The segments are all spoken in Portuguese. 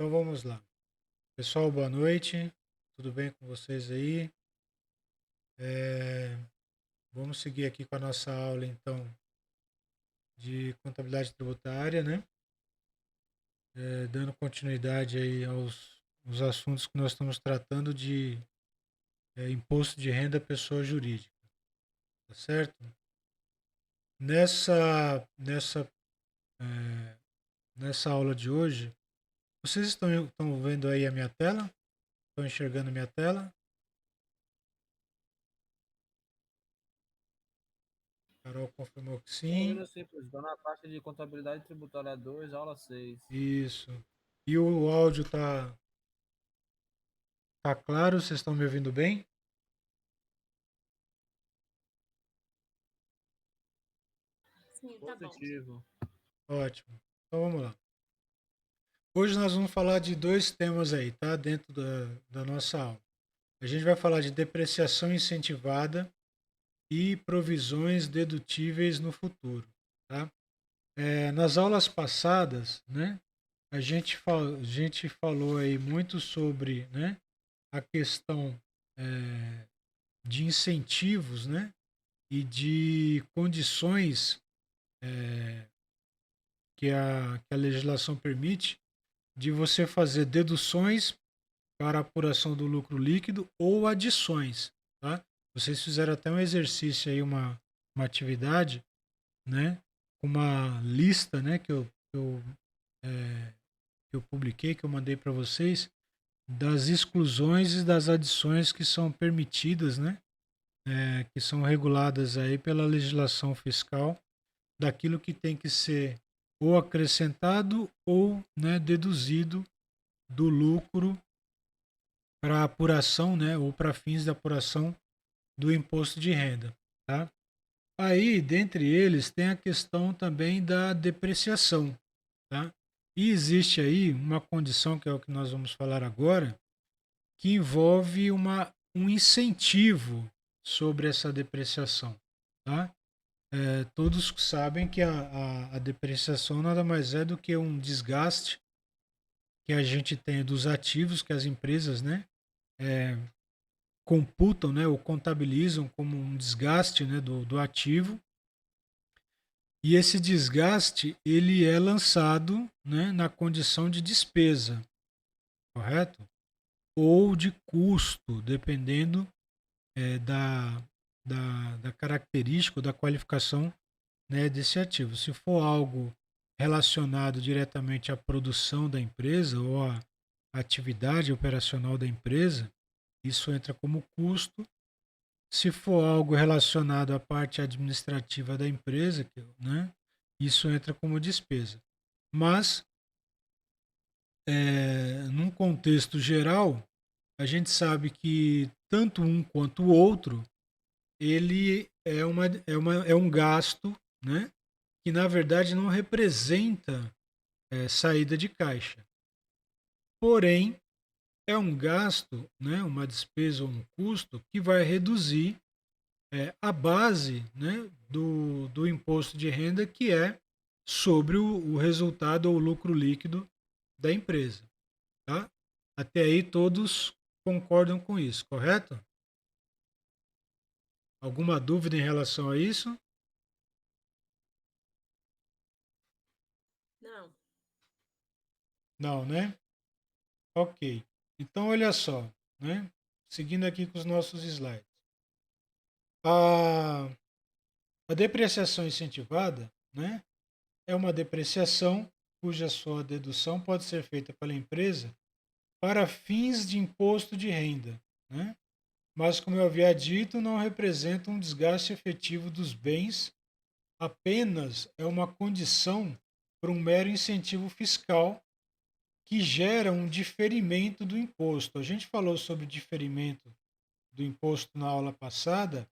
Então vamos lá. Pessoal, boa noite. Tudo bem com vocês aí? É, Vamos seguir aqui com a nossa aula, então, de contabilidade tributária, né? Dando continuidade aí aos assuntos que nós estamos tratando de imposto de renda à pessoa jurídica, tá certo? Nessa, é, nessa aula de hoje, vocês estão vendo aí a minha tela? Estão enxergando a minha tela? Carol confirmou que Estou sim. ouvindo simples, estou na parte de contabilidade tributária 2, aula 6. Isso. E o áudio tá claro? Vocês estão me ouvindo bem? Sim, tá bom. Positivo. Ótimo. Então vamos lá. Hoje nós vamos falar de dois temas aí, tá? Dentro da nossa aula. A gente vai falar de depreciação incentivada e provisões dedutíveis no futuro, tá? Nas aulas passadas, né? A gente falou aí muito sobre, né? A questão é, de incentivos, né? E de condições que a legislação permite de você fazer deduções para apuração do lucro líquido ou adições, tá? Vocês fizeram até um exercício aí, uma atividade, né? Uma lista, né? É, que eu publiquei, que eu mandei para vocês, das exclusões e das adições que são permitidas, né? Que são reguladas aí pela legislação fiscal daquilo que tem que ser ou acrescentado ou, né, deduzido do lucro para apuração, né, ou para fins de apuração do imposto de renda, tá? Aí, dentre eles, tem a questão também da depreciação, tá? E existe aí uma condição, que é o que nós vamos falar agora, que envolve um incentivo sobre essa depreciação, tá? Todos sabem que a depreciação nada mais é do que um desgaste que a gente tem dos ativos que as empresas, né, é, computam, né, ou contabilizam como um desgaste, né, do ativo. E esse desgaste ele é lançado, né, na condição de despesa, correto? Ou de custo, dependendo é, da, da característica, da qualificação, né, desse ativo. Se for algo relacionado diretamente à produção da empresa ou à atividade operacional da empresa, isso entra como custo. Se for algo relacionado à parte administrativa da empresa, né, isso entra como despesa. Mas, num contexto geral, a gente sabe que tanto um quanto o outro, ele é um gasto, né, que na verdade não representa saída de caixa. Porém, é um gasto, né, uma despesa ou um custo que vai reduzir a base, né, do imposto de renda, que é sobre o resultado ou lucro líquido da empresa. Tá? Até aí todos concordam com isso, correto? Alguma dúvida em relação a isso? Não. Não, né? Ok. Então, olha só, né? Seguindo aqui com os nossos slides. A, a depreciação incentivada, né, é uma depreciação cuja sua dedução pode ser feita pela empresa para fins de imposto de renda, né? Mas, como eu havia dito, não representa um desgaste efetivo dos bens, apenas é uma condição para um mero incentivo fiscal que gera um diferimento do imposto. A gente falou sobre diferimento do imposto na aula passada,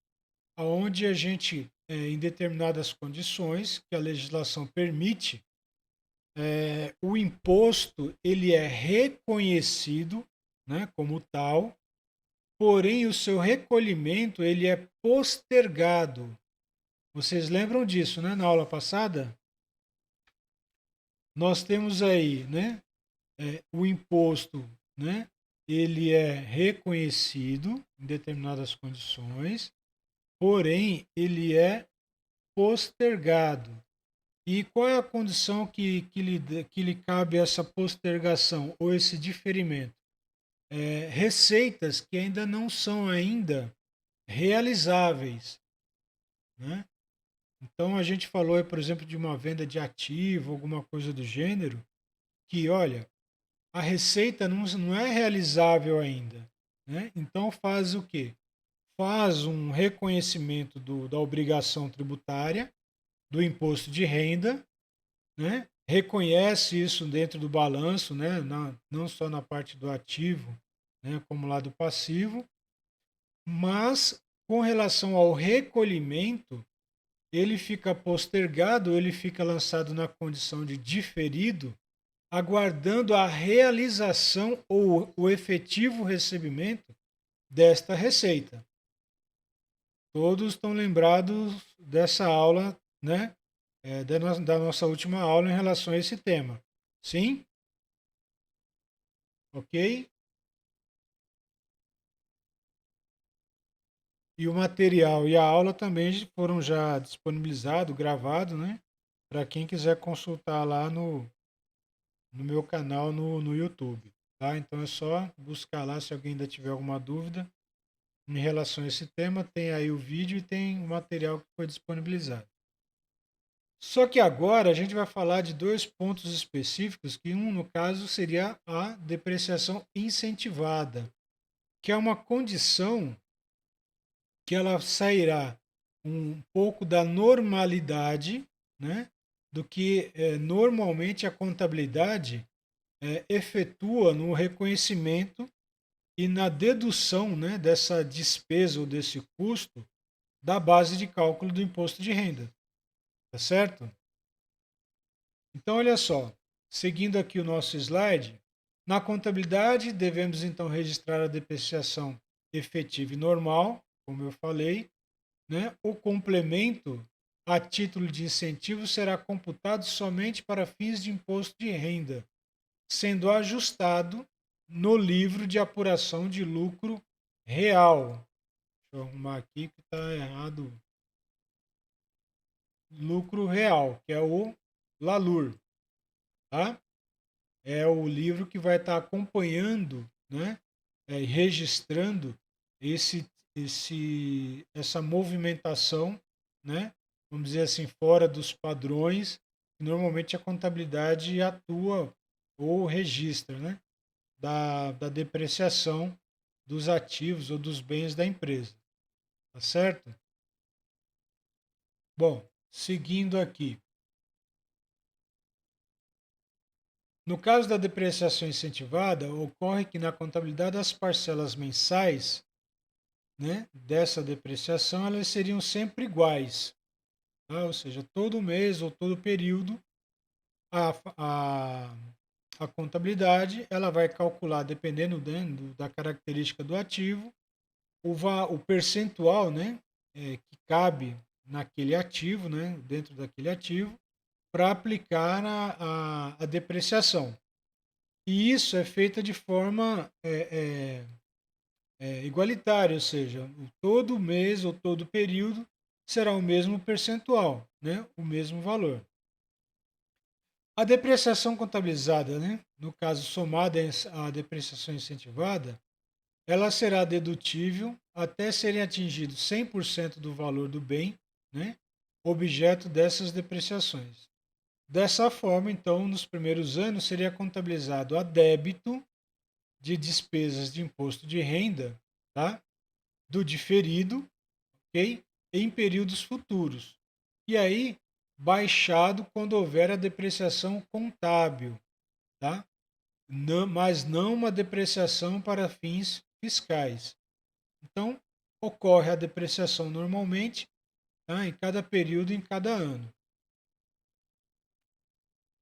onde a gente, em determinadas condições que a legislação permite, o imposto ele é reconhecido, né, como tal, porém o seu recolhimento ele é postergado. Vocês lembram disso, né? Na aula passada, nós temos aí, né, o imposto, né, ele é reconhecido em determinadas condições, porém ele é postergado. E qual é a condição que lhe cabe essa postergação ou esse diferimento? Receitas que ainda não são ainda realizáveis, né? Então a gente falou, por exemplo, de uma venda de ativo, alguma coisa do gênero, que olha, a receita não é realizável ainda, né? Então faz o quê? Faz um reconhecimento da obrigação tributária, do imposto de renda, né? Reconhece isso dentro do balanço, né? Não só na parte do ativo, né? Como lá do passivo, mas com relação ao recolhimento, ele fica postergado, ele fica lançado na condição de diferido, aguardando a realização ou o efetivo recebimento desta receita. Todos estão lembrados dessa aula, né? Da nossa última aula em relação a esse tema. Sim? Ok? E o material e a aula também foram já disponibilizados, gravados, né? Para quem quiser consultar lá no meu canal no YouTube. Tá? Então é só buscar lá se alguém ainda tiver alguma dúvida em relação a esse tema. Tem aí o vídeo e tem o material que foi disponibilizado. Só que agora a gente vai falar de dois pontos específicos, que um, no caso, seria a depreciação incentivada, que é uma condição que ela sairá um pouco da normalidade, né, do que normalmente a contabilidade efetua no reconhecimento e na dedução, né, dessa despesa ou desse custo da base de cálculo do imposto de renda. Tá certo? Então, olha só, seguindo aqui o nosso slide, na contabilidade devemos então registrar a depreciação efetiva e normal, como eu falei, né? O complemento a título de incentivo será computado somente para fins de imposto de renda, sendo ajustado no livro de apuração de lucro real. Deixa eu arrumar aqui que está errado. Lucro real, que é o LALUR, tá? É o livro que vai estar acompanhando, né? Registrando essa movimentação, né? Vamos dizer assim, fora dos padrões que normalmente a contabilidade atua ou registra, né? Da depreciação dos ativos ou dos bens da empresa. Tá certo? Bom, seguindo aqui. No caso da depreciação incentivada, ocorre que na contabilidade as parcelas mensais, né, dessa depreciação elas seriam sempre iguais. Tá? Ou seja, todo mês ou todo período a, a, a contabilidade ela vai calcular, dependendo da característica do ativo, o percentual, né, que cabe naquele ativo, né, dentro daquele ativo, para aplicar a depreciação. E isso é feito de forma igualitária, ou seja, todo mês ou todo período será o mesmo percentual, né, o mesmo valor. A depreciação contabilizada, né, no caso somada à depreciação incentivada, ela será dedutível até serem atingidos 100% do valor do bem, né, objeto dessas depreciações. Dessa forma, então, nos primeiros anos seria contabilizado a débito de despesas de imposto de renda, tá, do diferido, ok, em períodos futuros. E aí, baixado quando houver a depreciação contábil, tá? Não, mas não uma depreciação para fins fiscais. Então, ocorre a depreciação normalmente, tá, em cada período, em cada ano.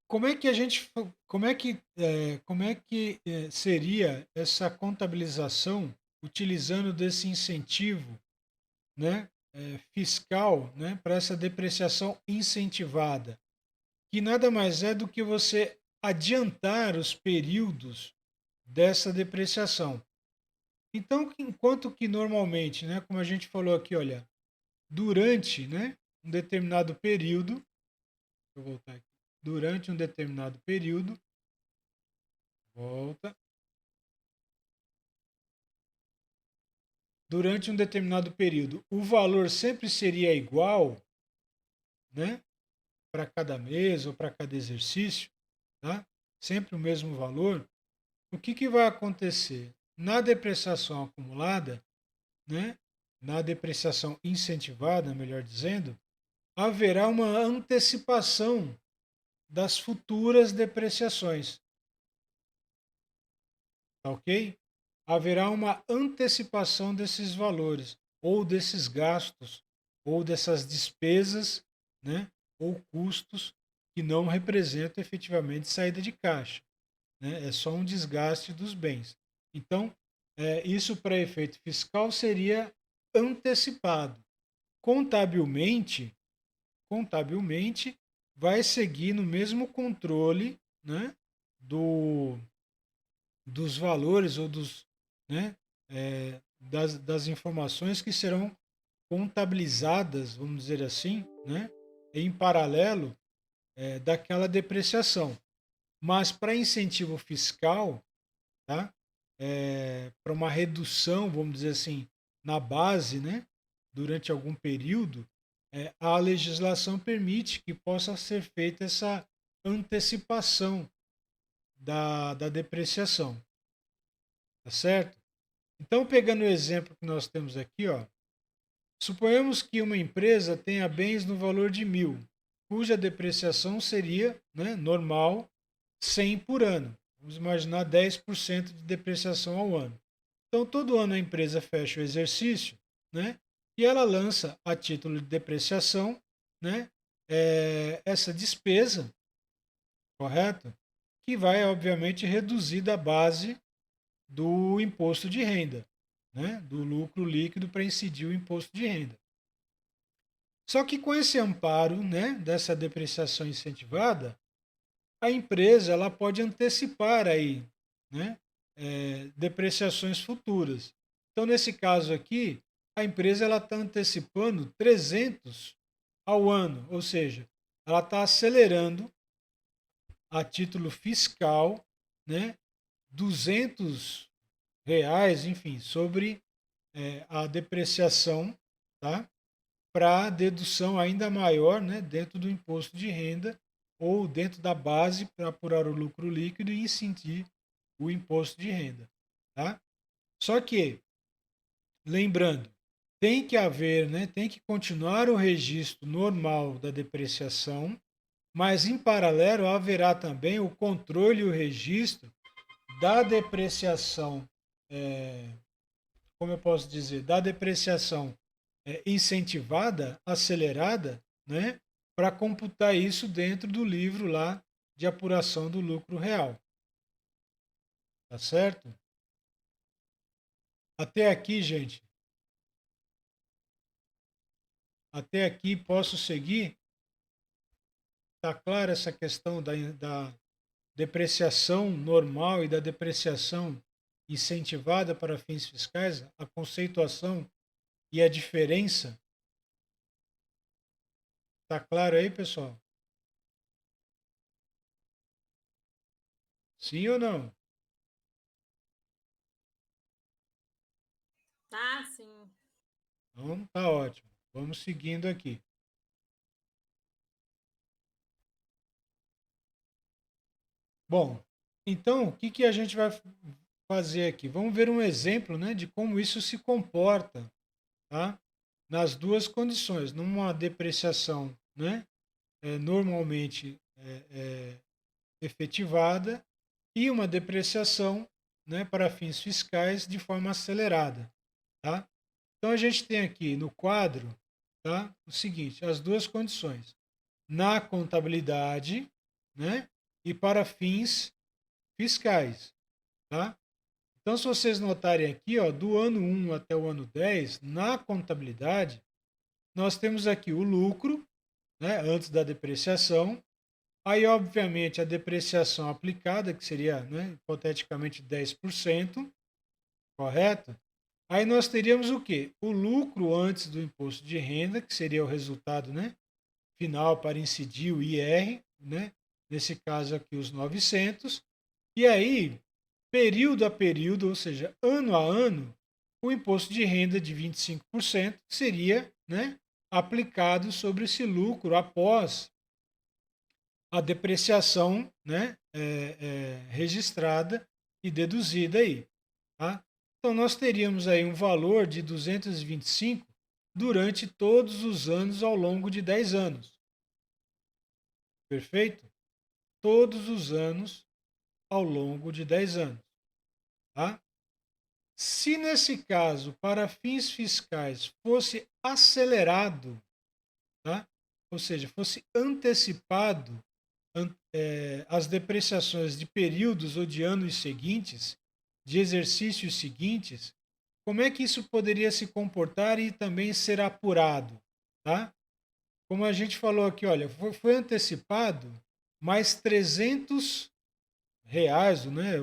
Como é que a gente, como é que seria essa contabilização utilizando desse incentivo, né, fiscal, né, para essa depreciação incentivada, que nada mais é do que você adiantar os períodos dessa depreciação. Então, enquanto que normalmente, né, como a gente falou aqui, olha, durante, né, um determinado período, deixa eu voltar aqui, durante um determinado período, volta, durante um determinado período, o valor sempre seria igual, né, para cada mês ou para cada exercício, tá? Sempre o mesmo valor. O que vai acontecer? Na depreciação acumulada, né, na depreciação incentivada, melhor dizendo, haverá uma antecipação das futuras depreciações. Tá ok? Haverá uma antecipação desses valores, ou desses gastos, ou dessas despesas, né, ou custos que não representam efetivamente saída de caixa, né? É só um desgaste dos bens. Então, isso para efeito fiscal seria antecipado. Contabilmente, vai seguir no mesmo controle, né, dos valores ou né, das informações que serão contabilizadas, vamos dizer assim, né, em paralelo daquela depreciação. Mas para incentivo fiscal, tá, para uma redução, vamos dizer assim, na base, né, durante algum período, a legislação permite que possa ser feita essa antecipação da depreciação. Tá certo? Então, pegando o exemplo que nós temos aqui, ó, suponhamos que uma empresa tenha bens no valor de 1.000, cuja depreciação seria, né, normal, 100 por ano. Vamos imaginar 10% de depreciação ao ano. Então, todo ano a empresa fecha o exercício, né, e ela lança a título de depreciação, né, essa despesa, correto? Que vai, obviamente, reduzir da base do imposto de renda, né, do lucro líquido para incidir o imposto de renda. Só que com esse amparo, né, dessa depreciação incentivada, a empresa ela pode antecipar aí, né, depreciações futuras. Então, nesse caso aqui, a empresa ela está antecipando 300 ao ano, ou seja, ela está acelerando a título fiscal, né, 200 reais, enfim, sobre a depreciação, tá? Para dedução ainda maior, né, dentro do imposto de renda ou dentro da base para apurar o lucro líquido e incidir o imposto de renda, tá? Só que, lembrando, tem que haver, né, tem que continuar o registro normal da depreciação, mas em paralelo haverá também o controle e o registro da depreciação, como eu posso dizer, da depreciação incentivada, acelerada, né, para computar isso dentro do livro lá de apuração do lucro real. Tá certo? Até aqui, gente. Até aqui posso seguir? Tá clara essa questão da depreciação normal e da depreciação incentivada para fins fiscais, a conceituação e a diferença? Tá claro aí, pessoal? Sim ou não? Tá, sim. Então, tá ótimo. Vamos seguindo aqui. Bom, então, o que a gente vai fazer aqui? Vamos ver um exemplo, né, de como isso se comporta, tá? Nas duas condições. Numa depreciação, né, normalmente efetivada e uma depreciação, né, para fins fiscais de forma acelerada, tá? Então, a gente tem aqui no quadro, tá, o seguinte, as duas condições. Na contabilidade, né, e para fins fiscais, tá? Então, se vocês notarem aqui, ó, do ano 1 até o ano 10, na contabilidade, nós temos aqui o lucro, né, antes da depreciação, Aí, obviamente, a depreciação aplicada, que seria, né, hipoteticamente 10%, correto? Aí nós teríamos o quê? O lucro antes do imposto de renda, que seria o resultado, né, final para incidir o IR, né? Nesse caso aqui os 900. E aí, período a período, ou seja, ano a ano, o imposto de renda de 25% seria, né, aplicado sobre esse lucro após a depreciação, né, registrada e deduzida aí. Tá? Então, nós teríamos aí um valor de 225 durante todos os anos ao longo de 10 anos. Perfeito? Todos os anos ao longo de 10 anos. Tá? Se nesse caso, para fins fiscais, fosse acelerado, tá? Ou seja, fosse antecipado as depreciações de períodos ou de anos seguintes, de exercícios seguintes, como é que isso poderia se comportar e também ser apurado? Tá? Como a gente falou aqui, olha, foi antecipado mais R$ 300, né,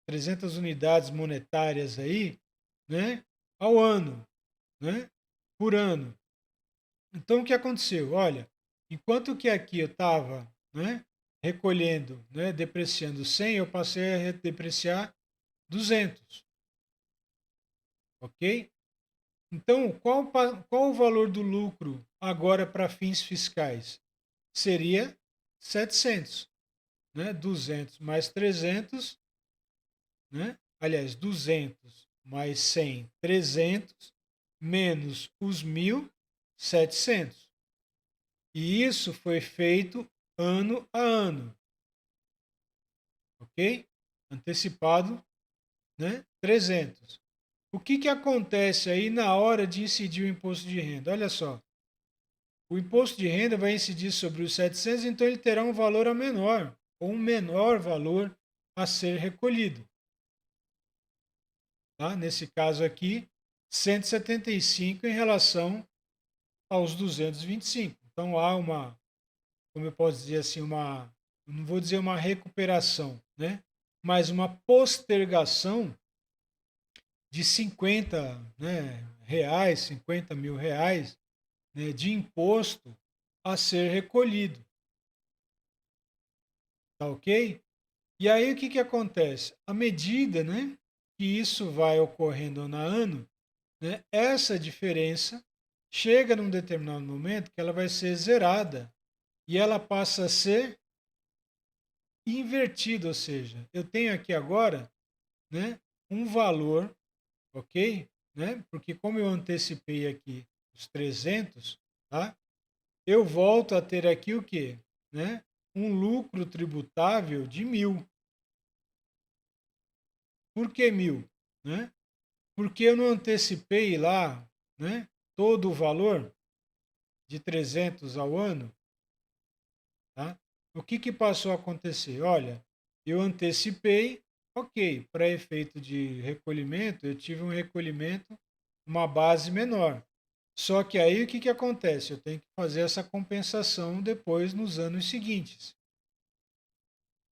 300 unidades monetárias aí, né, ao ano, né, por ano. Então, o que aconteceu? Olha, enquanto que aqui eu estava, né, recolhendo, né, depreciando 100, eu passei a depreciar 200, ok? Então, qual o valor do lucro agora para fins fiscais? Seria 700, né? 200 mais 300, né? Aliás, 200 mais 100, 300, menos os 1.700. E isso foi feito ano a ano, ok? Antecipado, né? 300. O que acontece aí na hora de incidir o imposto de renda? Olha só, o imposto de renda vai incidir sobre os 700, então ele terá um valor a menor, ou um menor valor a ser recolhido. Tá? Nesse caso aqui, 175 em relação aos 225. Então há uma, como eu posso dizer assim, não vou dizer uma recuperação, né? Mas uma postergação de 50, né, reais, 50 mil reais, né, de imposto a ser recolhido. Tá ok? E aí o que acontece? À medida, né, que isso vai ocorrendo ano a ano, né, essa diferença chega num determinado momento que ela vai ser zerada e ela passa a ser invertida, ou seja, eu tenho aqui agora, né, um valor, ok? Né? Porque como eu antecipei aqui os 300, tá? Eu volto a ter aqui o quê? Né? Um lucro tributável de 1.000. Por que 1.000? Né? Porque eu não antecipei lá, né, todo o valor de 300 ao ano. Tá? O que passou a acontecer? Olha, eu antecipei, ok, para efeito de recolhimento, eu tive um recolhimento, uma base menor. Só que aí o que acontece? Eu tenho que fazer essa compensação depois nos anos seguintes.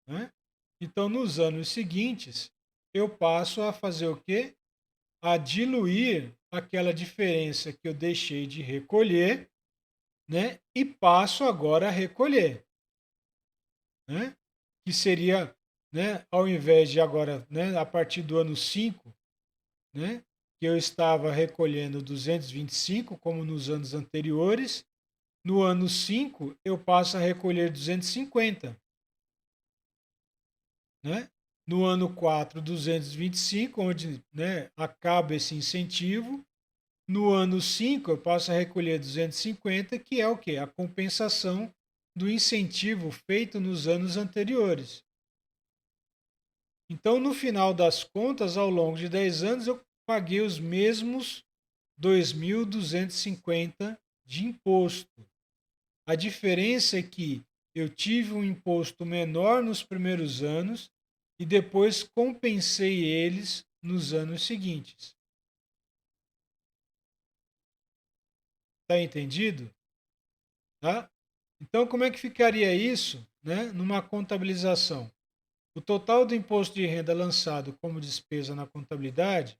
Né? Então, nos anos seguintes, eu passo a fazer o quê? A diluir aquela diferença que eu deixei de recolher, né? E passo agora a recolher. Né? Que seria, né, ao invés de agora, né, a partir do ano 5, né, que eu estava recolhendo 225, como nos anos anteriores, no ano 5 eu passo a recolher 250. Né? No ano 4, 225, onde, né, acaba esse incentivo. No ano 5, eu passo a recolher 250, que é o quê? A compensação do incentivo feito nos anos anteriores. Então, no final das contas, ao longo de 10 anos, eu paguei os mesmos 2.250 de imposto. A diferença é que eu tive um imposto menor nos primeiros anos e depois compensei eles nos anos seguintes. Tá entendido? Tá? Então, como é que ficaria isso, né, numa contabilização? O total do imposto de renda lançado como despesa na contabilidade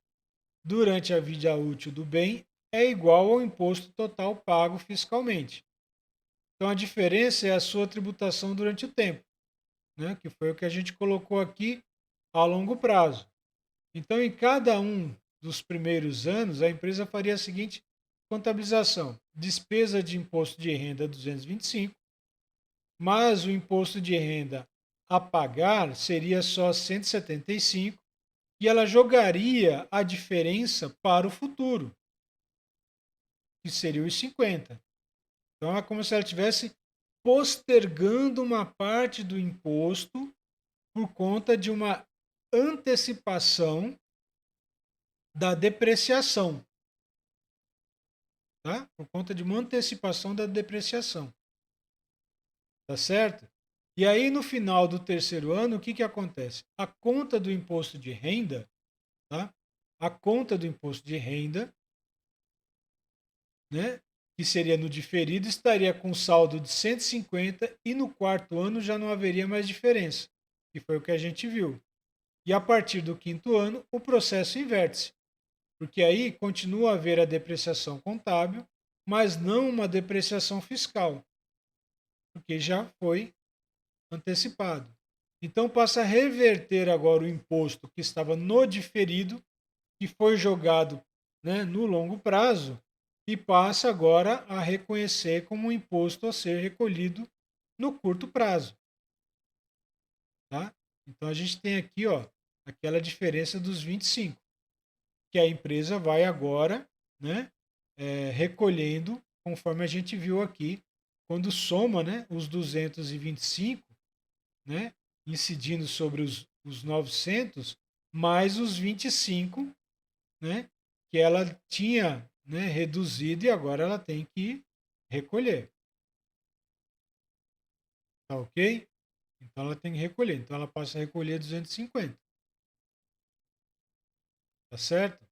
durante a vida útil do bem é igual ao imposto total pago fiscalmente. Então, a diferença é a sua tributação durante o tempo, né, que foi o que a gente colocou aqui a longo prazo. Então, em cada um dos primeiros anos, a empresa faria a seguinte contabilização: despesa de imposto de renda 225, mas o imposto de renda a pagar seria só 175 e ela jogaria a diferença para o futuro, que seria os 50. Então é como se ela estivesse postergando uma parte do imposto por conta de uma antecipação da depreciação, tá? Por conta de uma antecipação da depreciação, tá certo? E aí no final do terceiro ano, o que que acontece? A conta do imposto de renda, tá? A conta do imposto de renda, né, que seria no diferido, estaria com saldo de 150 e no quarto ano já não haveria mais diferença, que foi o que a gente viu. E a partir do quinto ano, o processo inverte-se, porque aí continua a haver a depreciação contábil, mas não uma depreciação fiscal, porque já foi antecipado. Então passa a reverter agora o imposto que estava no diferido, que foi jogado, né, no longo prazo, e passa agora a reconhecer como um imposto a ser recolhido no curto prazo. Tá? Então a gente tem aqui, ó, aquela diferença dos 25, que a empresa vai agora, né, recolhendo, conforme a gente viu aqui, quando soma, né, os 225, né, incidindo sobre os 900, mais os 25, né, que ela tinha, né, reduzido e agora ela tem que recolher. Tá ok? Então ela tem que recolher. Então ela passa a recolher 250. Tá certo?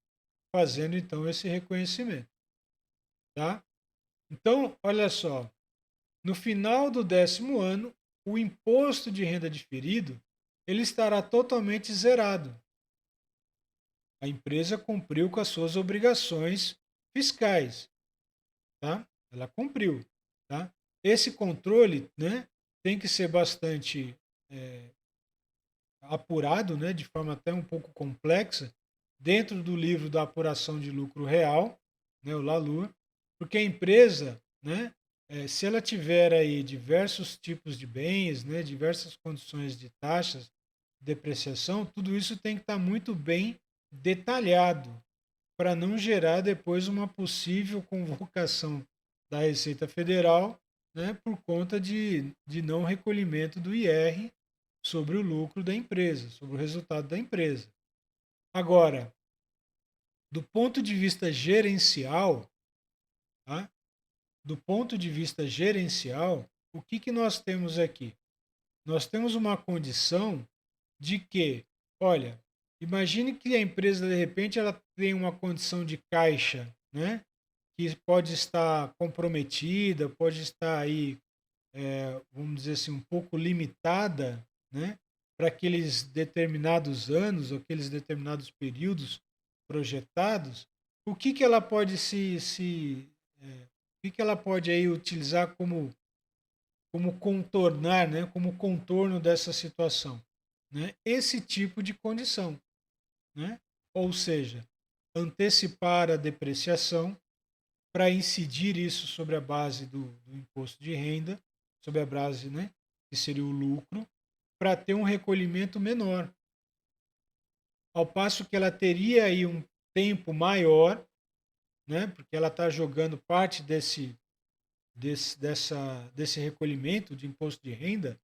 Fazendo então esse reconhecimento. Tá? Então, olha só. No final do 10º ano, o imposto de renda diferido ele estará totalmente zerado. A empresa cumpriu com as suas obrigações fiscais, tá? Ela cumpriu, tá? Esse controle, né, tem que ser bastante apurado, né, de forma até um pouco complexa, dentro do livro da apuração de lucro real, né, o LALUR, porque a empresa, né, se ela tiver aí diversos tipos de bens, né, diversas condições de taxas de depreciação, tudo isso tem que estar muito bem detalhado para não gerar depois uma possível convocação da Receita Federal, né, por conta de não recolhimento do IR sobre o lucro da empresa, sobre o resultado da empresa. Agora, do ponto de vista gerencial, tá? Do ponto de vista gerencial, o que, que nós temos aqui? Nós temos uma condição de que, olha, imagine que a empresa, de repente, ela tem uma condição de caixa, né? Que pode estar comprometida, pode estar aí, vamos dizer assim, um pouco limitada, né? Para aqueles determinados anos, ou aqueles determinados períodos projetados, o que, que ela pode o que, que ela pode aí utilizar como contornar, né? Como contorno dessa situação, né? Esse tipo de condição, né? Ou seja, antecipar a depreciação para incidir isso sobre a base do imposto de renda, sobre a base, né, que seria o lucro, para ter um recolhimento menor. Ao passo que ela teria aí um tempo maior, né, porque ela está jogando parte desse recolhimento de imposto de renda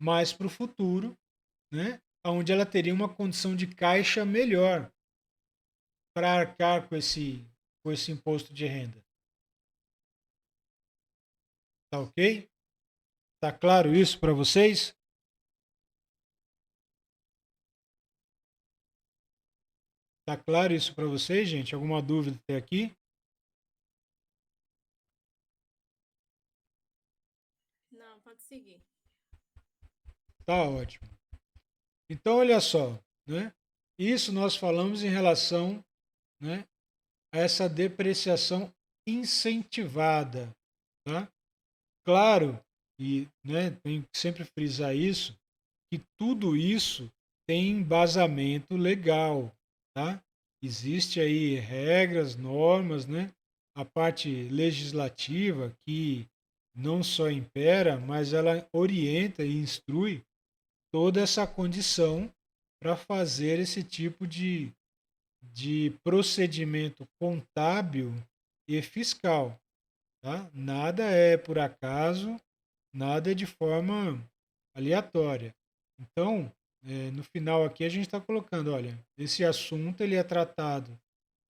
mais para o futuro, né, onde ela teria uma condição de caixa melhor para arcar com esse imposto de renda. Tá ok? Tá claro isso para vocês? Tá claro isso para vocês, gente? Alguma dúvida até aqui? seguir. Tá ótimo. Então, olha só, né? Isso nós falamos em relação, né, a essa depreciação incentivada, tá? Claro, e né, tenho que sempre frisar isso, que tudo isso tem embasamento legal, tá? Existe aí regras, normas, né? A parte legislativa que não só impera, mas ela orienta e instrui toda essa condição para fazer esse tipo de procedimento contábil e fiscal, tá? Nada é por acaso, nada é de forma aleatória. Então, no final aqui a gente está colocando, olha, esse assunto ele é tratado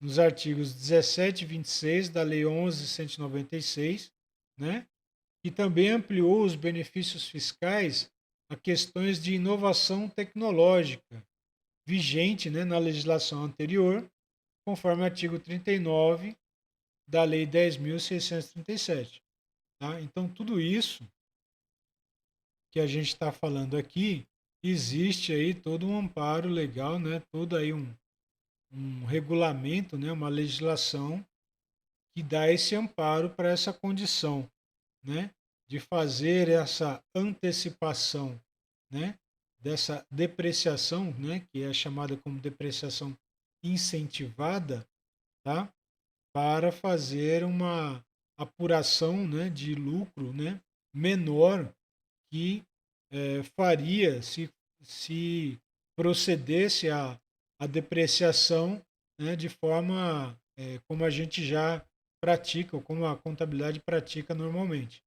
nos artigos 17 e 26 da Lei 11.196, né? Que também ampliou os benefícios fiscais a questões de inovação tecnológica vigente, né, na legislação anterior, conforme o artigo 39 da Lei 10.637. Tá? Então, tudo isso que a gente está falando aqui, existe aí todo um amparo legal, né? Todo aí um regulamento, né? Uma legislação que dá esse amparo para essa condição, né? De fazer essa antecipação, né? Dessa depreciação, né? Que é chamada como depreciação incentivada, tá? Para fazer uma apuração, né? De lucro, né? Menor que faria se procedesse à depreciação, né, de forma como a gente já pratica, ou como a contabilidade pratica normalmente,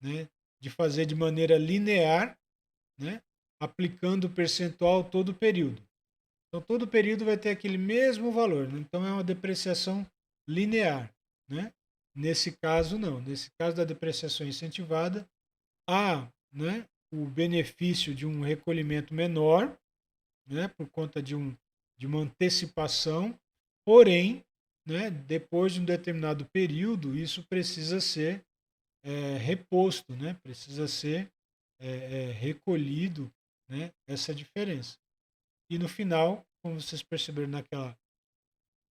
né, de fazer de maneira linear, né, aplicando o percentual todo o período. Então, todo o período vai ter aquele mesmo valor, né? Então, é uma depreciação linear. Né? Nesse caso, não. Nesse caso da depreciação incentivada, há, né, o benefício de um recolhimento menor, né, por conta de uma antecipação, porém, né, depois de um determinado período, isso precisa ser reposto, né, precisa ser recolhido, né, essa diferença. E no final, como vocês perceberam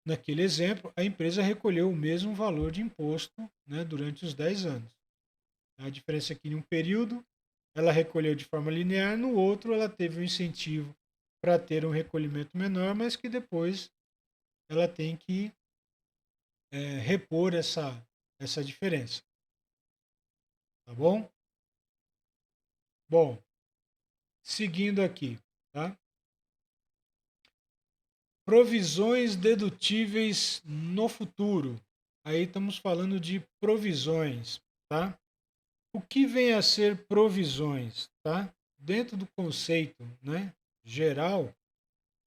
naquele exemplo, a empresa recolheu o mesmo valor de imposto, né, durante os 10 anos. A diferença é que em um período ela recolheu de forma linear, no outro ela teve um incentivo para ter um recolhimento menor, mas que depois ela tem que repor essa diferença. Tá bom? Bom, seguindo aqui, tá? Provisões dedutíveis no futuro. Aí estamos falando de provisões, tá? O que vem a ser provisões, tá? Dentro do conceito, né, geral,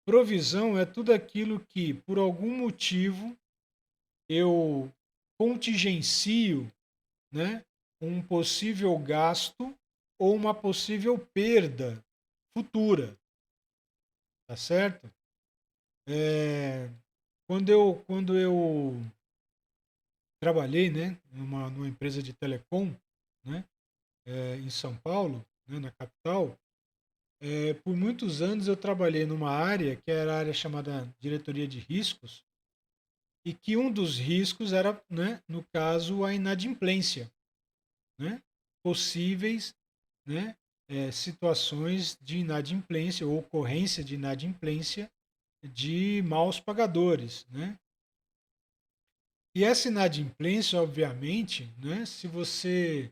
provisão é tudo aquilo que, por algum motivo, eu contingencio, né, um possível gasto ou uma possível perda futura, tá certo? Quando eu trabalhei, né, numa empresa de telecom, né, em São Paulo, né, na capital, por muitos anos eu trabalhei numa área que era a área chamada diretoria de riscos, e que um dos riscos era, né, no caso, a inadimplência, né, possíveis, né, situações de inadimplência ou ocorrência de inadimplência de maus pagadores, né? E essa inadimplência, obviamente, né, se você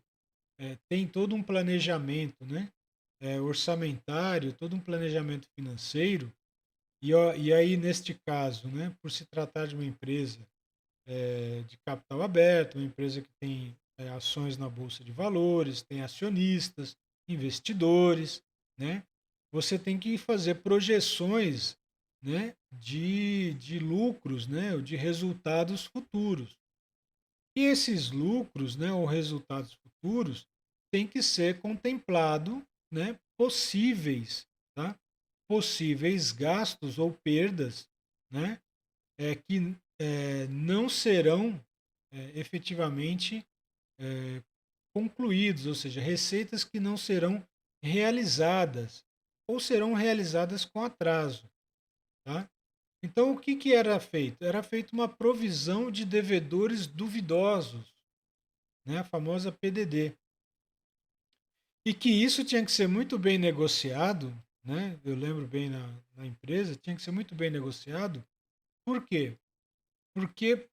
tem todo um planejamento, né, orçamentário, todo um planejamento financeiro, e aí, neste caso, né, por se tratar de uma empresa de capital aberto, uma empresa que tem ações na Bolsa de Valores, tem acionistas, investidores, né, você tem que fazer projeções, né, de lucros, né, ou de resultados futuros. E esses lucros, né, ou resultados futuros, têm que ser contemplado, né, tá? Possíveis gastos ou perdas, né, que não serão efetivamente concluídos, ou seja, receitas que não serão realizadas ou serão realizadas com atraso, tá? Então, o que que era feito? Era feita uma provisão de devedores duvidosos, né? A famosa PDD. E que isso tinha que ser muito bem negociado, né? Eu lembro bem na empresa, tinha que ser muito bem negociado. Por quê? Porque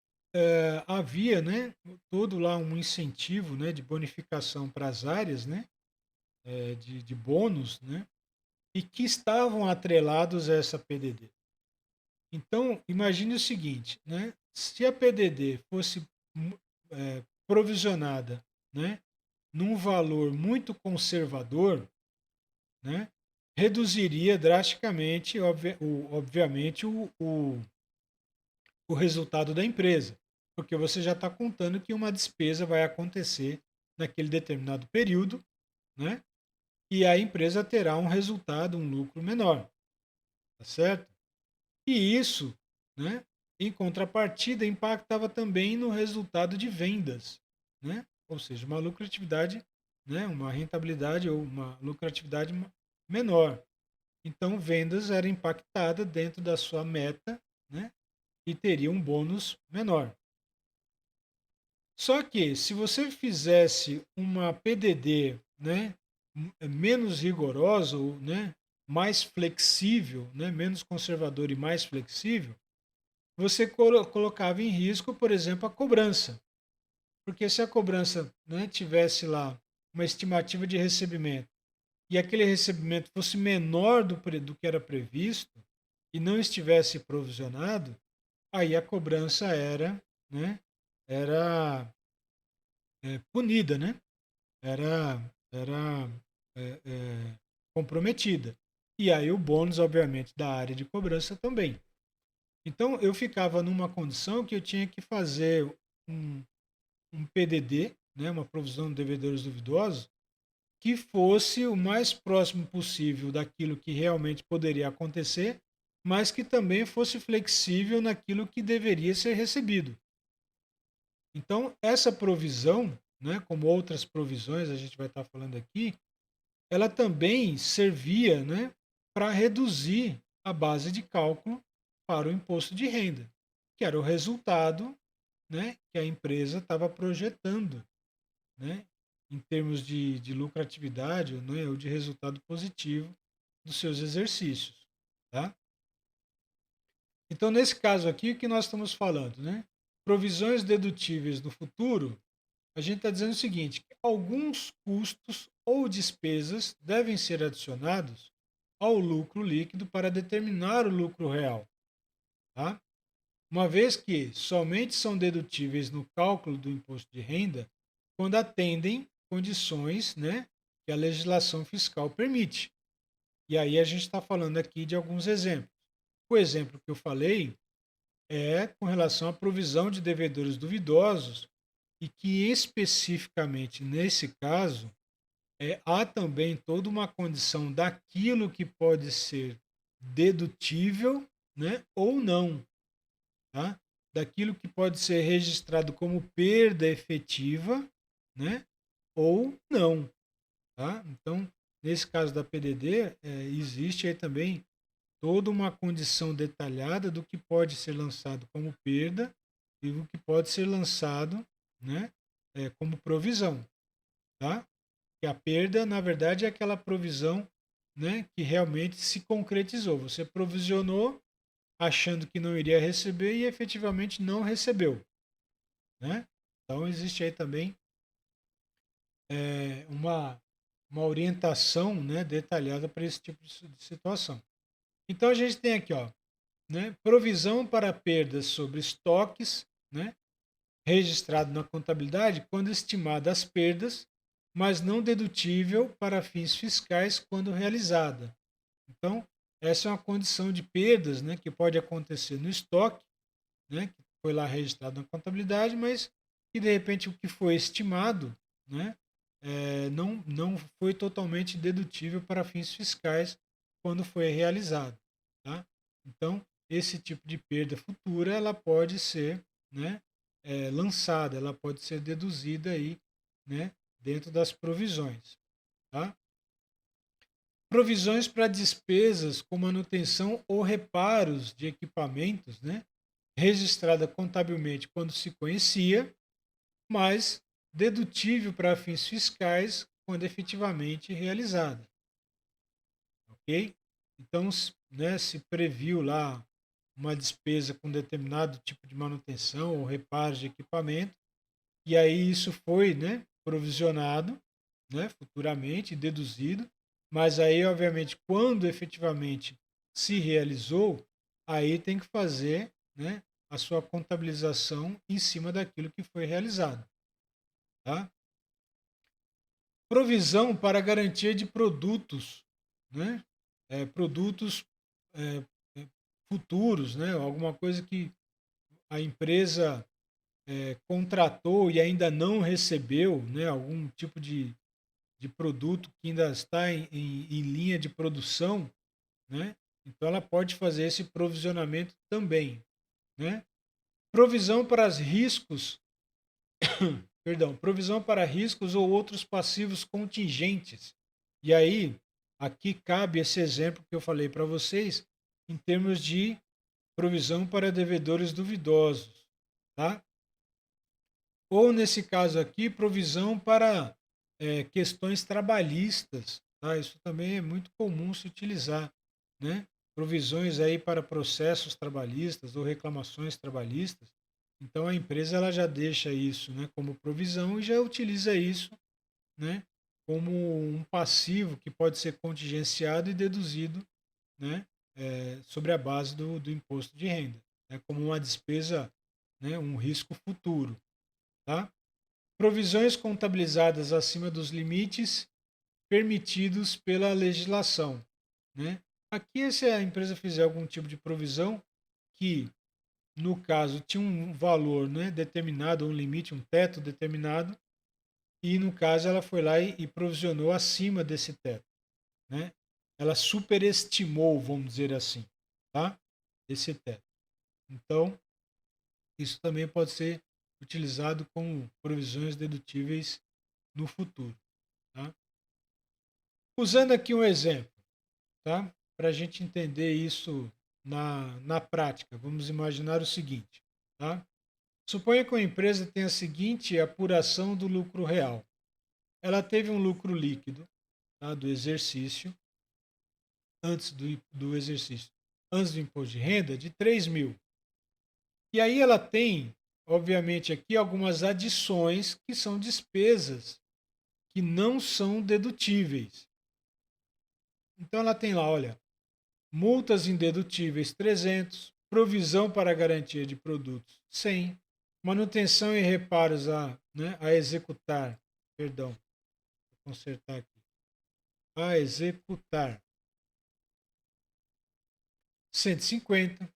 havia, né, todo lá um incentivo, né, de bonificação para as áreas, né, de bônus, né, e que estavam atrelados a essa PDD. Então, imagine o seguinte, né, se a PDD fosse provisionada, né, num valor muito conservador, né, reduziria drasticamente, obviamente, o resultado da empresa, porque você já está contando que uma despesa vai acontecer naquele determinado período, né? E a empresa terá um resultado, um lucro menor, tá certo? E isso, né? Em contrapartida, impactava também no resultado de vendas, né? Ou seja, uma lucratividade, né? Uma rentabilidade ou uma lucratividade menor. Então, vendas era impactada dentro da sua meta, né? E teria um bônus menor. Só que se você fizesse uma PDD, né, menos rigorosa, ou, né, mais flexível, né, menos conservador e mais flexível, você colocava em risco, por exemplo, a cobrança. Porque se a cobrança, né, tivesse lá uma estimativa de recebimento e aquele recebimento fosse menor do que era previsto e não estivesse provisionado, aí a cobrança era, né, era punida, né? Era é, é, comprometida. E aí o bônus, obviamente, da área de cobrança também. Então eu ficava numa condição que eu tinha que fazer um, um PDD, né, uma provisão de devedores duvidosos, que fosse o mais próximo possível daquilo que realmente poderia acontecer, mas que também fosse flexível naquilo que deveria ser recebido. Então, essa provisão, né, como outras provisões a gente vai estar falando aqui, ela também servia, né, para reduzir a base de cálculo para o imposto de renda, que era o resultado, né, que a empresa estava projetando, né, em termos de lucratividade, né, ou de resultado positivo dos seus exercícios. Tá? Então, nesse caso aqui, o que nós estamos falando? Né? Provisões dedutíveis no futuro, a gente está dizendo o seguinte: que alguns custos ou despesas devem ser adicionados ao lucro líquido para determinar o lucro real. Tá? Uma vez que somente são dedutíveis no cálculo do imposto de renda quando atendem condições, né, que a legislação fiscal permite. E aí a gente está falando aqui de alguns exemplos. O exemplo que eu falei é com relação à provisão de devedores duvidosos e que especificamente nesse caso há também toda uma condição daquilo que pode ser dedutível, né, ou não, tá? Daquilo que pode ser registrado como perda efetiva, né, ou não, tá? Então, nesse caso da PDD, existe aí também toda uma condição detalhada do que pode ser lançado como perda e do que pode ser lançado, né, como provisão, tá? Que a perda, na verdade, é aquela provisão, né, que realmente se concretizou. Você provisionou achando que não iria receber e efetivamente não recebeu, né? Então existe aí também uma orientação, né, detalhada para esse tipo de situação. Então a gente tem aqui, ó, né, provisão para perdas sobre estoques, né, registrado na contabilidade quando estimadas as perdas, mas não dedutível para fins fiscais quando realizada. Então, essa é uma condição de perdas, né, que pode acontecer no estoque, né, que foi lá registrado na contabilidade, mas que de repente o que foi estimado, né, não foi totalmente dedutível para fins fiscais quando foi realizado. Tá? Então, esse tipo de perda futura ela pode ser, né, lançada, ela pode ser deduzida aí, né, dentro das provisões. Tá? Provisões para despesas com manutenção ou reparos de equipamentos, né? Registrada contabilmente quando se conhecia, mas dedutível para fins fiscais quando efetivamente realizada. Ok? Então, né, se previu lá uma despesa com determinado tipo de manutenção ou reparo de equipamento, e aí isso foi, né, provisionado, né, futuramente, deduzido, mas aí, obviamente, quando efetivamente se realizou, aí tem que fazer, né, a sua contabilização em cima daquilo que foi realizado. Tá? Provisão para garantia de produtos, né? Produtos é, futuros, né? Alguma coisa que a empresa contratou e ainda não recebeu, né? Algum tipo de produto que ainda está em linha de produção, né? Então ela pode fazer esse provisionamento também, né? Provisão para os riscos, perdão, provisão para riscos ou outros passivos contingentes. E aí, aqui cabe esse exemplo que eu falei para vocês em termos de provisão para devedores duvidosos, tá? Ou nesse caso aqui, provisão para questões trabalhistas, tá? Isso também é muito comum se utilizar, né? Provisões aí para processos trabalhistas ou reclamações trabalhistas. Então a empresa ela já deixa isso, né, como provisão e já utiliza isso, né, como um passivo que pode ser contingenciado e deduzido, né, sobre a base do imposto de renda, né, como uma despesa, né, um risco futuro, tá? Provisões contabilizadas acima dos limites permitidos pela legislação, né? Aqui, se a empresa fizer algum tipo de provisão que, no caso, tinha um valor, né, determinado, um limite, um teto determinado, e no caso ela foi lá e provisionou acima desse teto, né? Ela superestimou, vamos dizer assim, tá? Esse teto. Então, isso também pode ser utilizado como provisões dedutíveis no futuro, tá? Usando aqui um exemplo, tá? Para a gente entender isso na prática, vamos imaginar o seguinte, tá? Suponha que uma empresa tenha a seguinte apuração do lucro real. Ela teve um lucro líquido, tá, do exercício, antes do exercício, antes do imposto de renda, de 3.000. E aí ela tem, obviamente, aqui algumas adições que são despesas que não são dedutíveis. Então ela tem lá, olha, multas indedutíveis 300, provisão para garantia de produtos 100, manutenção e reparos a executar, perdão, vou consertar aqui, a executar 150,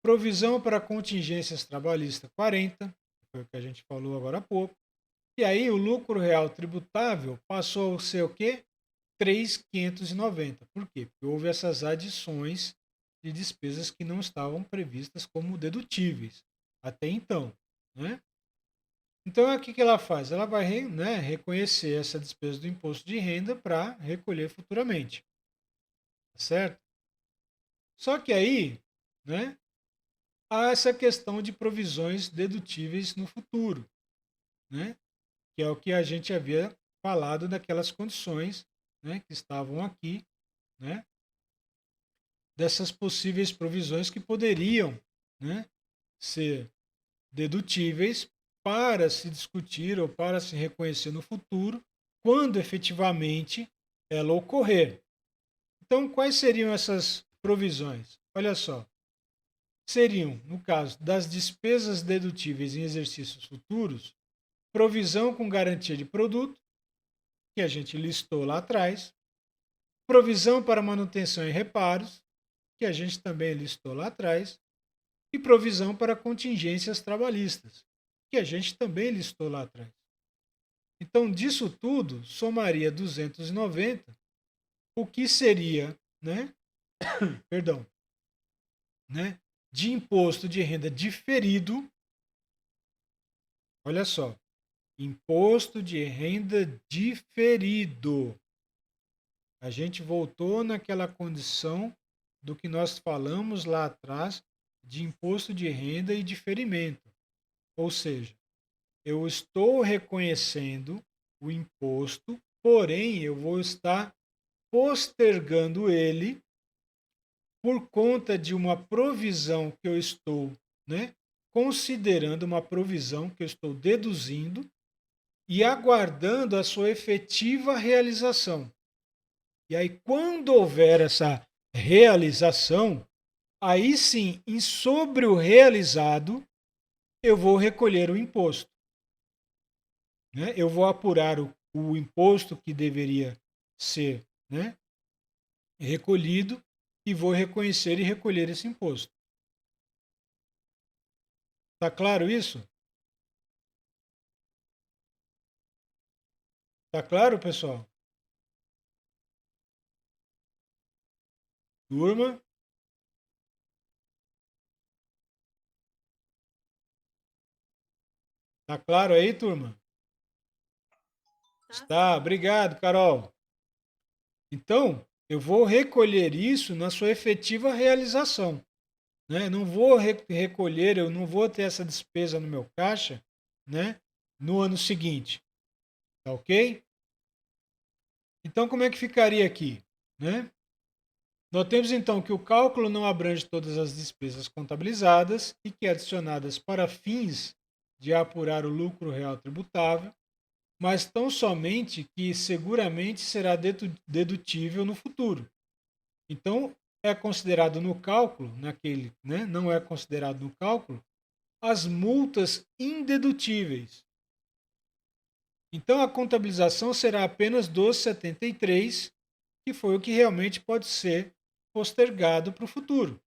provisão para contingências trabalhistas 40, foi o que a gente falou agora há pouco, e aí o lucro real tributável passou a ser o quê? 3.590. Por quê? Porque houve essas adições de despesas que não estavam previstas como dedutíveis até então, né? Então, o que ela faz? Ela vai, né, reconhecer essa despesa do imposto de renda para recolher futuramente, tá certo? Só que aí, né, há essa questão de provisões dedutíveis no futuro, né? Que é o que a gente havia falado daquelas condições, né, que estavam aqui, né? Dessas possíveis provisões que poderiam, né, ser dedutíveis para se discutir ou para se reconhecer no futuro, quando efetivamente ela ocorrer. Então, quais seriam essas provisões? Olha só. Seriam, no caso das despesas dedutíveis em exercícios futuros, provisão com garantia de produto, que a gente listou lá atrás, provisão para manutenção e reparos, que a gente também listou lá atrás, e provisão para contingências trabalhistas, que a gente também listou lá atrás. Então, disso tudo, somaria 290, o que seria, né, perdão, né, de imposto de renda diferido. Olha só, Imposto de renda diferido. A gente voltou naquela condição do que nós falamos lá atrás de imposto de renda e diferimento. Ou seja, eu estou reconhecendo o imposto, porém eu vou estar postergando ele por conta de uma provisão que eu estou, né, considerando uma provisão que eu estou deduzindo e aguardando a sua efetiva realização. E aí, quando houver essa realização, aí sim, em sobre o realizado, eu vou recolher o imposto. Né? Eu vou apurar o imposto que deveria ser, né, recolhido e vou reconhecer e recolher esse imposto. Tá claro isso? Tá claro, pessoal? Turma? Tá claro aí, turma? Tá Está. sim. Obrigado, Carol. Então, eu vou recolher isso na sua efetiva realização. Né? Não vou recolher, eu não vou ter essa despesa no meu caixa, né, no ano seguinte. Tá ok? Então, como é que ficaria aqui? Né? Notemos então que o cálculo não abrange todas as despesas contabilizadas e que adicionadas para fins de apurar o lucro real tributável, mas tão somente que seguramente será dedutível no futuro. Então, é considerado no cálculo, naquele, né, não é considerado no cálculo, as multas indedutíveis. Então, a contabilização será apenas dos 73, que foi o que realmente pode ser postergado para o futuro.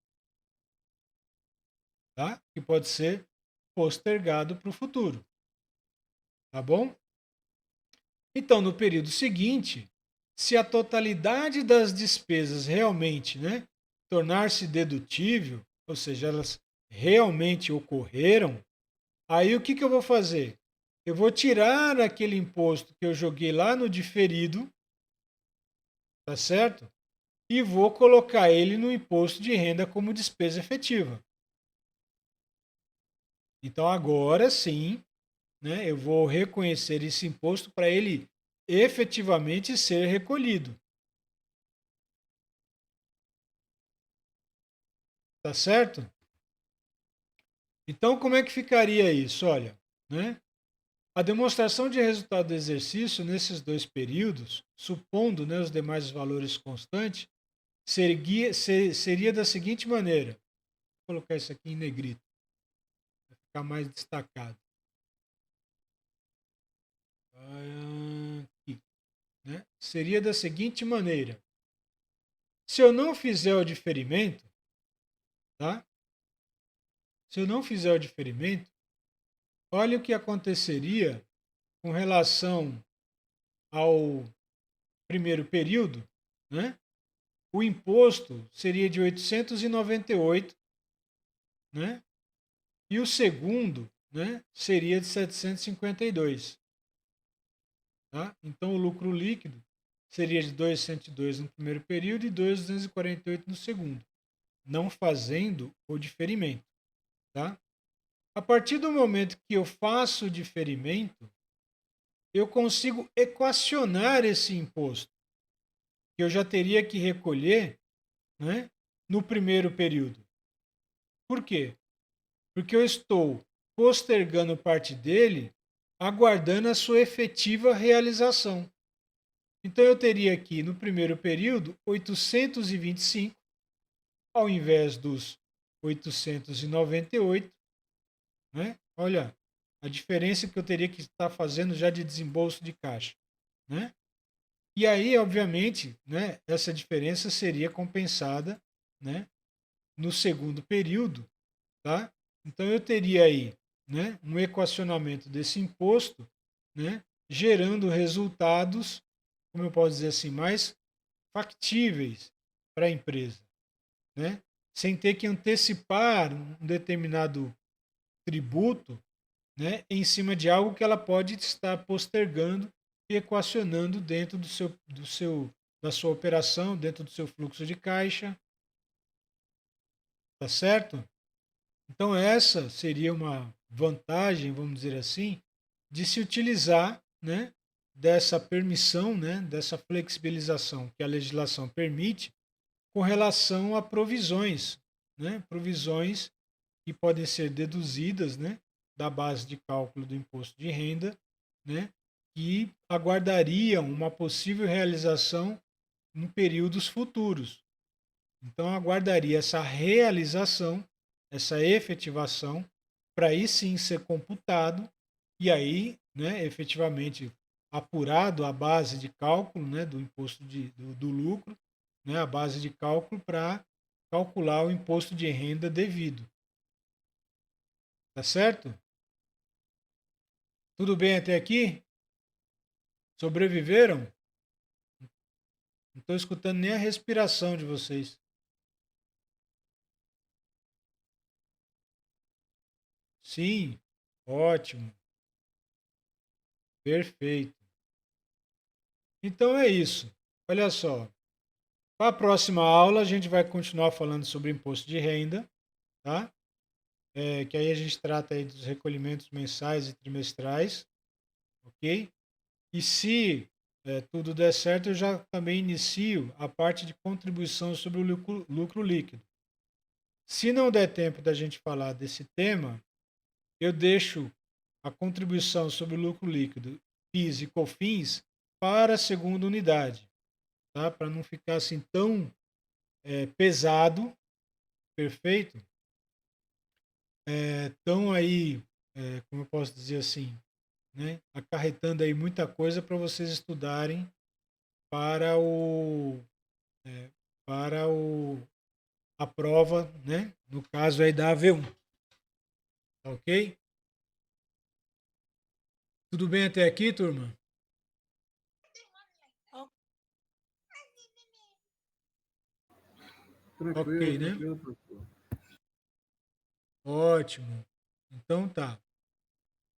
Tá? Que pode ser postergado para o futuro. Tá bom? Então, no período seguinte, se a totalidade das despesas realmente, né, tornar-se dedutível, ou seja, elas realmente ocorreram, aí o que eu vou fazer? Eu vou tirar aquele imposto que eu joguei lá no diferido, tá certo? E vou colocar ele no imposto de renda como despesa efetiva. Então agora sim, né, eu vou reconhecer esse imposto para ele efetivamente ser recolhido. Tá certo? Então, como é que ficaria isso? Olha, né? A demonstração de resultado do exercício nesses dois períodos, supondo, né, os demais valores constantes, seria da seguinte maneira. Vou colocar isso aqui em negrito, para ficar mais destacado. Aqui, né? Seria da seguinte maneira. Se eu não fizer o diferimento, tá? Se eu não fizer o diferimento, olha o que aconteceria com relação ao primeiro período, né? O imposto seria de 898, né? E o segundo, né, seria de 752, tá? Então o lucro líquido seria de 202 no primeiro período e 248 no segundo, não fazendo o diferimento, tá? A partir do momento que eu faço o diferimento, eu consigo equacionar esse imposto que eu já teria que recolher, né, no primeiro período. Por quê? Porque eu estou postergando parte dele, aguardando a sua efetiva realização. Então eu teria aqui no primeiro período 825 ao invés dos 898, né? Olha a diferença que eu teria que estar fazendo já de desembolso de caixa, né? E aí, obviamente, né, essa diferença seria compensada, né, no segundo período, tá? Então eu teria aí, né, um equacionamento desse imposto, né, gerando resultados, como eu posso dizer assim, mais factíveis para a empresa, né? Sem ter que antecipar um determinado tributo, né, em cima de algo que ela pode estar postergando e equacionando dentro da sua operação, dentro do seu fluxo de caixa, tá certo? Então essa seria uma vantagem, vamos dizer assim, de se utilizar, né, dessa permissão, né, dessa flexibilização que a legislação permite com relação a provisões, né, provisões que podem ser deduzidas, né, da base de cálculo do imposto de renda, né, que aguardariam uma possível realização em períodos futuros. Então, aguardaria essa realização, essa efetivação, para aí sim ser computado e aí, né, efetivamente apurado a base de cálculo, né, do imposto do lucro, né, a base de cálculo para calcular o imposto de renda devido. Tá certo? Tudo bem até aqui? Sobreviveram? Não estou escutando nem a respiração de vocês. Sim, ótimo, perfeito. Então é isso. Olha só. Para a próxima aula, a gente vai continuar falando sobre imposto de renda, tá? Que aí a gente trata aí dos recolhimentos mensais e trimestrais, ok? E se tudo der certo, eu já também inicio a parte de contribuição sobre o lucro líquido. Se não der tempo da gente falar desse tema, eu deixo a contribuição sobre o lucro líquido, PIS e COFINS, para a segunda unidade, tá? Para não ficar assim tão pesado, perfeito? Tão aí, como eu posso dizer assim, né? Acarretando aí muita coisa para vocês estudarem para é, para a prova, né? No caso aí da AV1, tá ok? Tudo bem até aqui, turma? Ok, Tranquilo, né? tranquilo, professor. Ótimo. Então tá.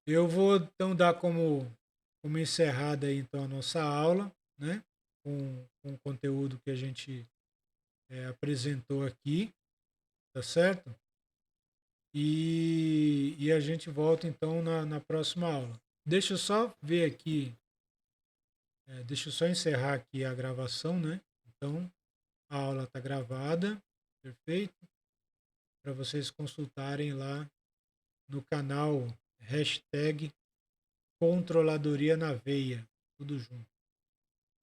Eu vou então dar como encerrada aí então a nossa aula, né? Com o conteúdo que a gente apresentou aqui, tá certo? E a gente volta então na próxima aula. Deixa eu só ver aqui, deixa eu só encerrar aqui a gravação, né? Então, a aula está gravada, perfeito? Para vocês consultarem lá no canal hashtag Controladoria na Veia, tudo junto.